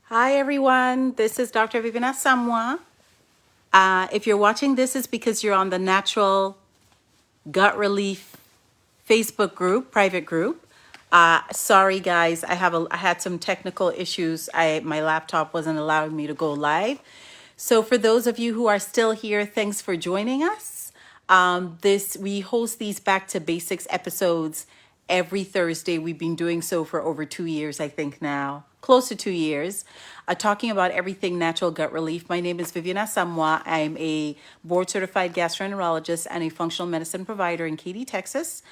Hi everyone, this is Dr. Vivian Asamoah. If you're watching this, it's because you're on the Natural Gut Relief Facebook group, private group. Sorry guys, I had some technical issues. My laptop wasn't allowing me to go live. So for those of you who are still here, thanks for joining us. We host these Back to Basics episodes every Thursday. We've been doing so for over 2 years, I think now, close to 2 years, talking about everything natural gut relief. My name is Vivian Asamoah. I'm a board certified gastroenterologist and a functional medicine provider in Katy, Texas.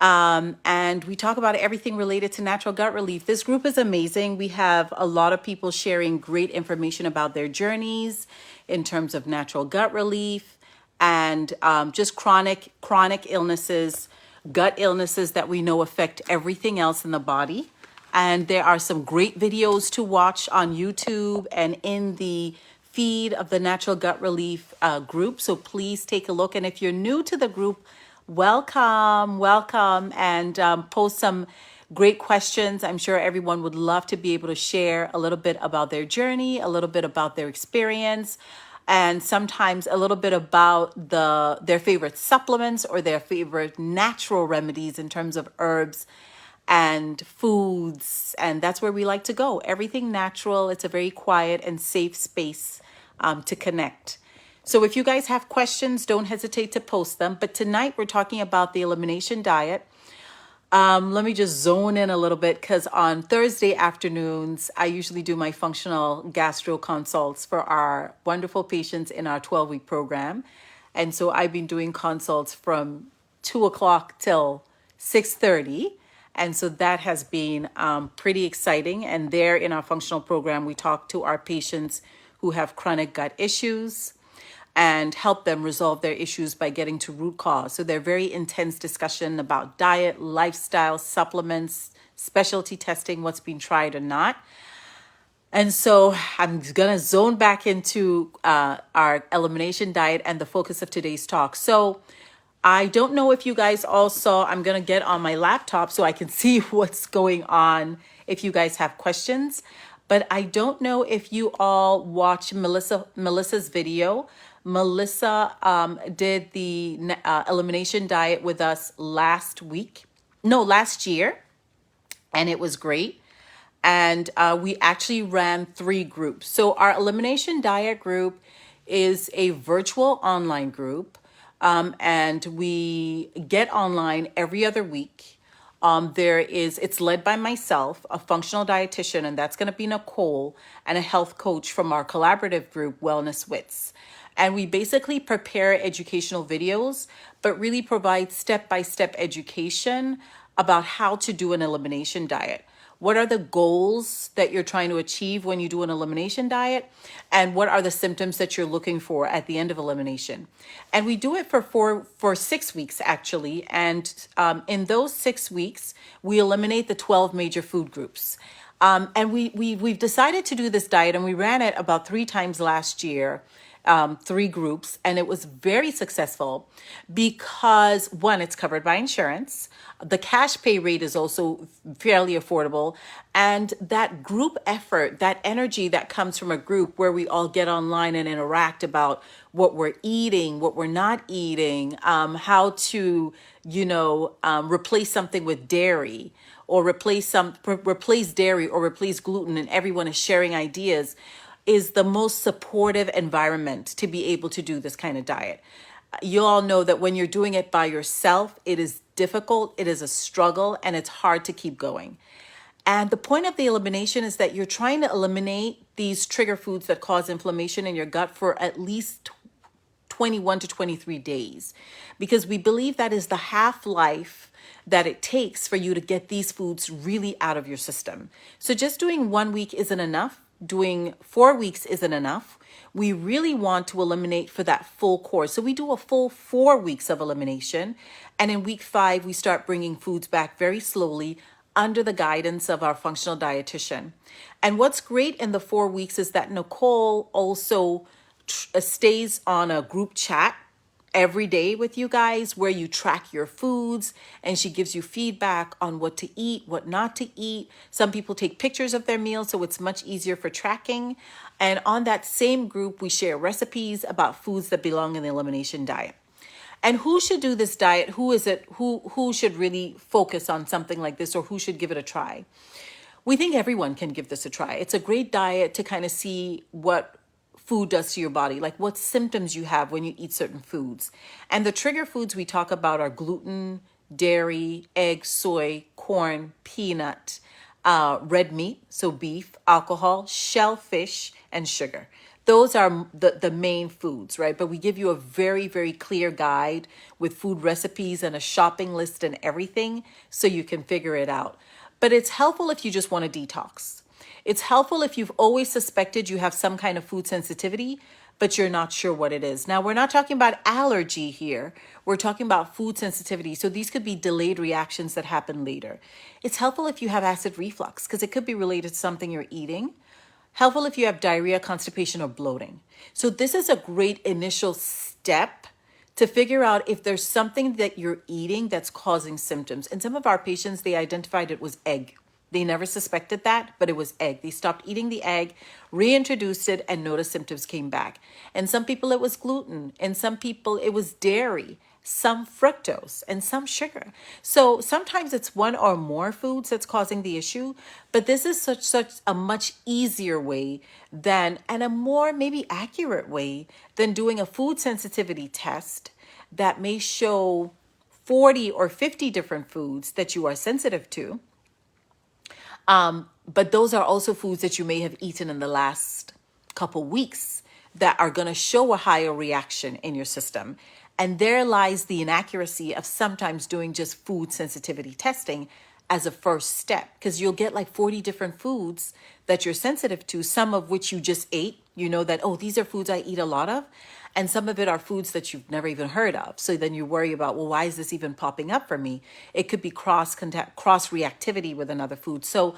And we talk about everything related to natural gut relief. This group is amazing. We have a lot of people sharing great information about their journeys in terms of natural gut relief and just chronic illnesses, gut illnesses that we know affect everything else in the body. And there are some great videos to watch on YouTube and in the feed of the Natural Gut Relief group. So please take a look. And if you're new to the group, welcome, and post some great questions. I'm sure everyone would love to be able to share a little bit about their journey, a little bit about their experience, and sometimes a little bit about their favorite supplements or their favorite natural remedies in terms of herbs and foods. And that's where we like to go. Everything natural. It's a very quiet and safe space to connect. So if you guys have questions, don't hesitate to post them. But tonight we're talking about the elimination diet. Let me just zone in a little bit because on Thursday afternoons, I usually do my functional gastro consults for our wonderful patients in our 12-week program. And so I've been doing consults from 2 o'clock till 6:30. And so that has been pretty exciting. And there in our functional program, we talk to our patients who have chronic gut issues and help them resolve their issues by getting to root cause. So they're very intense discussion about diet, lifestyle, supplements, specialty testing, what's been tried or not. And so I'm going to zone back into our elimination diet and the focus of today's talk. So I don't know if you guys all saw, I'm going to get on my laptop so I can see what's going on if you guys have questions. But I don't know if you all watched Melissa's video. Melissa did the elimination diet with us last year, and it was great. And we actually ran 3 groups. So our elimination diet group is a virtual online group, and we get online every other week. It's led by myself, a functional dietitian, and that's going to be Nicole, and a health coach from our collaborative group, Wellness Wits. And we basically prepare educational videos, but really provide step-by-step education about how to do an elimination diet. What are the goals that you're trying to achieve when you do an elimination diet? And what are the symptoms that you're looking for at the end of elimination? And we do it for 6 weeks, actually. And in those 6 weeks, we eliminate the 12 major food groups. And we've decided to do this diet, and we ran it about 3 times last year. 3 groups, and it was very successful because, one, it's covered by insurance. The cash pay rate is also fairly affordable. And that group effort, that energy that comes from a group where we all get online and interact about what we're eating, what we're not eating, how to, replace something with dairy, or replace dairy or replace gluten, and everyone is sharing ideas, is the most supportive environment to be able to do this kind of diet. You all know that when you're doing it by yourself, it is difficult, it is a struggle, and it's hard to keep going. And the point of the elimination is that you're trying to eliminate these trigger foods that cause inflammation in your gut for at least 21 to 23 days, because we believe that is the half-life that it takes for you to get these foods really out of your system. So just doing 1 week isn't enough. Doing 4 weeks isn't enough. We really want to eliminate for that full course. So we do a full 4 weeks of elimination. And in week 5, we start bringing foods back very slowly under the guidance of our functional dietitian. And what's great in the 4 weeks is that Nicole also stays on a group chat every day with you guys where you track your foods and she gives you feedback on what to eat, what not to eat. Some people take pictures of their meals, so it's much easier for tracking. And on that same group, we share recipes about foods that belong in the elimination diet. And who should do this diet? Who is it? Who should really focus on something like this, or who should give it a try? We think everyone can give this a try. It's a great diet to kind of see what food does to your body, like what symptoms you have when you eat certain foods. And the trigger foods we talk about are gluten, dairy, egg, soy, corn, peanut, red meat, so beef, alcohol, shellfish, and sugar. Those are the main foods, right? But we give you a very, very clear guide with food recipes and a shopping list and everything so you can figure it out. But it's helpful if you just want to detox. It's helpful if you've always suspected you have some kind of food sensitivity, but you're not sure what it is. Now, we're not talking about allergy here. We're talking about food sensitivity. So these could be delayed reactions that happen later. It's helpful if you have acid reflux because it could be related to something you're eating. Helpful if you have diarrhea, constipation, or bloating. So this is a great initial step to figure out if there's something that you're eating that's causing symptoms. In some of our patients, they identified it was egg. They never suspected that, but it was egg. They stopped eating the egg, reintroduced it, and noticed symptoms came back. And some people it was gluten, and some people it was dairy, some fructose, and some sugar. So sometimes it's one or more foods that's causing the issue, but this is such a much easier way than, and a more maybe accurate way than doing a food sensitivity test that may show 40 or 50 different foods that you are sensitive to. But those are also foods that you may have eaten in the last couple weeks that are going to show a higher reaction in your system. And there lies the inaccuracy of sometimes doing just food sensitivity testing as a first step, because you'll get like 40 different foods that you're sensitive to, some of which you just ate. You know that, oh, these are foods I eat a lot of. And some of it are foods that you've never even heard of. So then you worry about, well, why is this even popping up for me? It could be cross reactivity with another food. So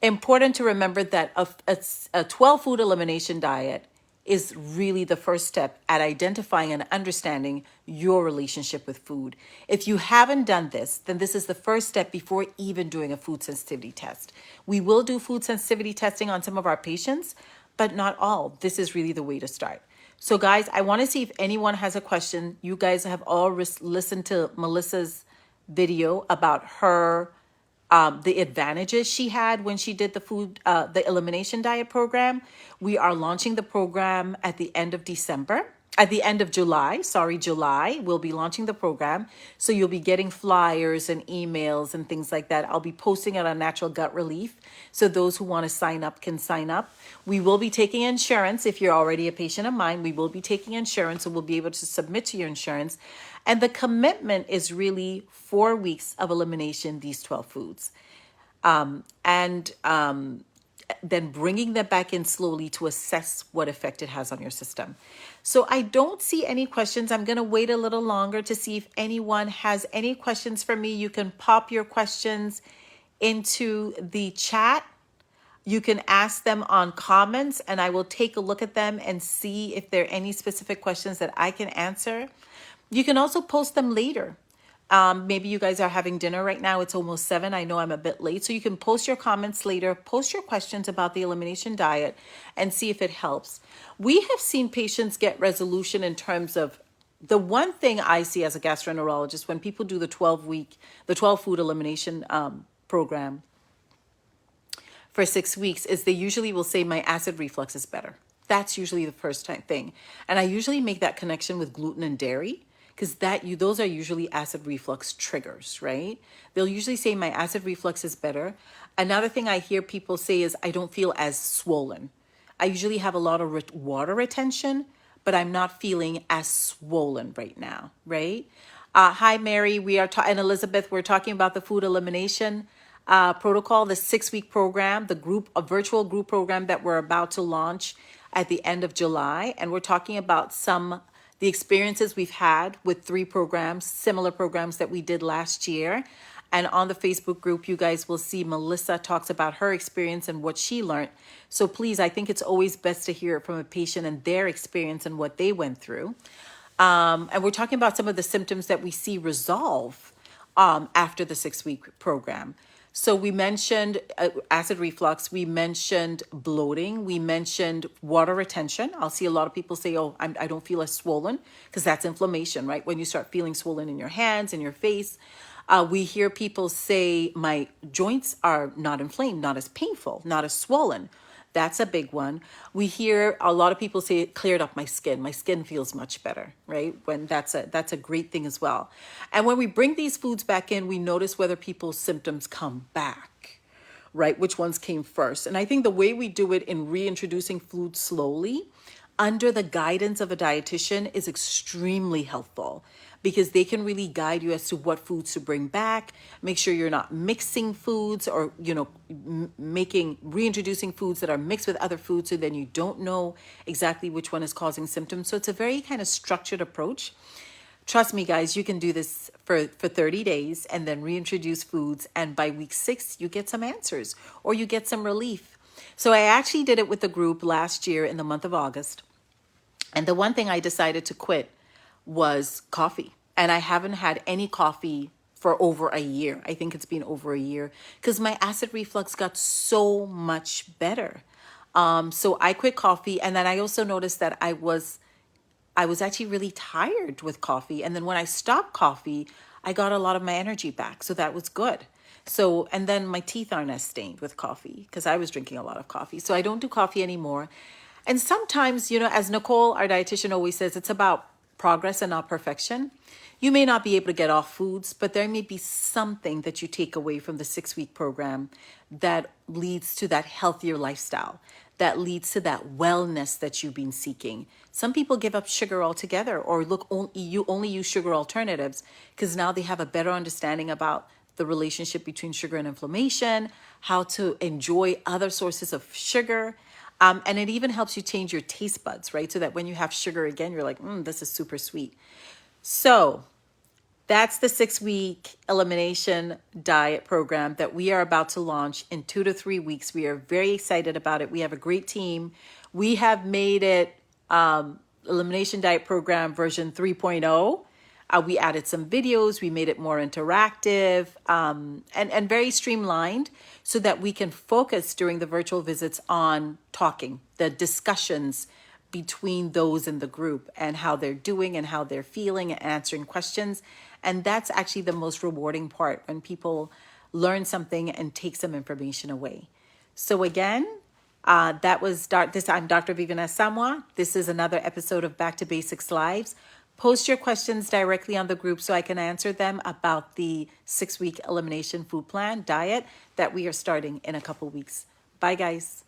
important to remember that a 12 food elimination diet is really the first step at identifying and understanding your relationship with food. If you haven't done this, then this is the first step before even doing a food sensitivity test. We will do food sensitivity testing on some of our patients, but not all. This is really the way to start. So guys, I want to see if anyone has a question. You guys have all listened to Melissa's video about her the advantages she had when she did the elimination diet program. We are launching the program at the end of July. We'll be launching the program. So you'll be getting flyers and emails and things like that. I'll be posting it on Natural Gut Relief. So those who want to sign up can sign up. We will be taking insurance. If you're already a patient of mine, we will be taking insurance. So we'll be able to submit to your insurance. And the commitment is really 4 weeks of elimination, these 12 foods. Then bringing them back in slowly to assess what effect it has on your system. So I don't see any questions. I'm going to wait a little longer to see if anyone has any questions for me. You can pop your questions into the chat. You can ask them on comments, and I will take a look at them and see if there are any specific questions that I can answer. You can also post them later. Maybe you guys are having dinner right now. It's almost 7. I know I'm a bit late. So you can post your comments later, post your questions about the elimination diet, and see if it helps. We have seen patients get resolution in terms of the one thing I see as a gastroenterologist when people do the 12 food elimination program for 6 weeks is they usually will say my acid reflux is better. That's usually the first thing. And I usually make that connection with gluten and dairy, because those are usually acid reflux triggers, right? They'll usually say my acid reflux is better. Another thing I hear people say is I don't feel as swollen. I usually have a lot of water retention, but I'm not feeling as swollen right now, right? Hi, Mary. And Elizabeth, we're talking about the food elimination protocol, the 6-week program, a virtual group program that we're about to launch at the end of July. And we're talking about the experiences we've had with 3 programs, similar programs that we did last year. And on the Facebook group, you guys will see Melissa talks about her experience and what she learned. So please, I think it's always best to hear it from a patient and their experience and what they went through. And we're talking about some of the symptoms that we see resolve after the 6-week program. So we mentioned acid reflux, we mentioned bloating, we mentioned water retention. I'll see a lot of people say, oh, I don't feel as swollen, because that's inflammation, right? When you start feeling swollen in your hands, in your face. We hear people say, my joints are not inflamed, not as painful, not as swollen. That's a big one. We hear a lot of people say it cleared up my skin. My skin feels much better, right? When that's a great thing as well. And when we bring these foods back in, we notice whether people's symptoms come back, right? Which ones came first. And I think the way we do it in reintroducing food slowly under the guidance of a dietitian is extremely helpful, because they can really guide you as to what foods to bring back. Make sure you're not mixing foods, or, reintroducing foods that are mixed with other foods, so then you don't know exactly which one is causing symptoms. So it's a very kind of structured approach. Trust me, guys, you can do this for 30 days and then reintroduce foods. And by week 6, you get some answers, or you get some relief. So I actually did it with the group last year in the month of August. And the one thing I decided to quit was coffee. And I haven't had any coffee for over a year. I think it's been over a year, because my acid reflux got so much better. So I quit coffee. And then I also noticed that I was actually really tired with coffee. And then when I stopped coffee, I got a lot of my energy back. So that was good. So, and then my teeth aren't as stained with coffee, because I was drinking a lot of coffee. So I don't do coffee anymore. And sometimes, as Nicole, our dietitian, always says, it's about progress and not perfection. You may not be able to get off foods, but there may be something that you take away from the 6-week program that leads to that healthier lifestyle, that leads to that wellness that you've been seeking. Some people give up sugar altogether, or you only use sugar alternatives, because now they have a better understanding about the relationship between sugar and inflammation, how to enjoy other sources of sugar. And it even helps you change your taste buds, right? So that when you have sugar again, you're like, this is super sweet. So that's the 6-week elimination diet program that we are about to launch in 2 to 3 weeks. We are very excited about it. We have a great team. We have made it elimination diet program version 3.0. We added some videos. We made it more interactive and very streamlined, so that we can focus during the virtual visits on talking, the discussions between those in the group, and how they're doing and how they're feeling, and answering questions. And that's actually the most rewarding part, when people learn something and take some information away. So again, I'm Dr. Vivian Asamoah. This is another episode of Back to Basics Lives. Post your questions directly on the group so I can answer them about the 6-week elimination food plan diet that we are starting in a couple weeks. Bye, guys.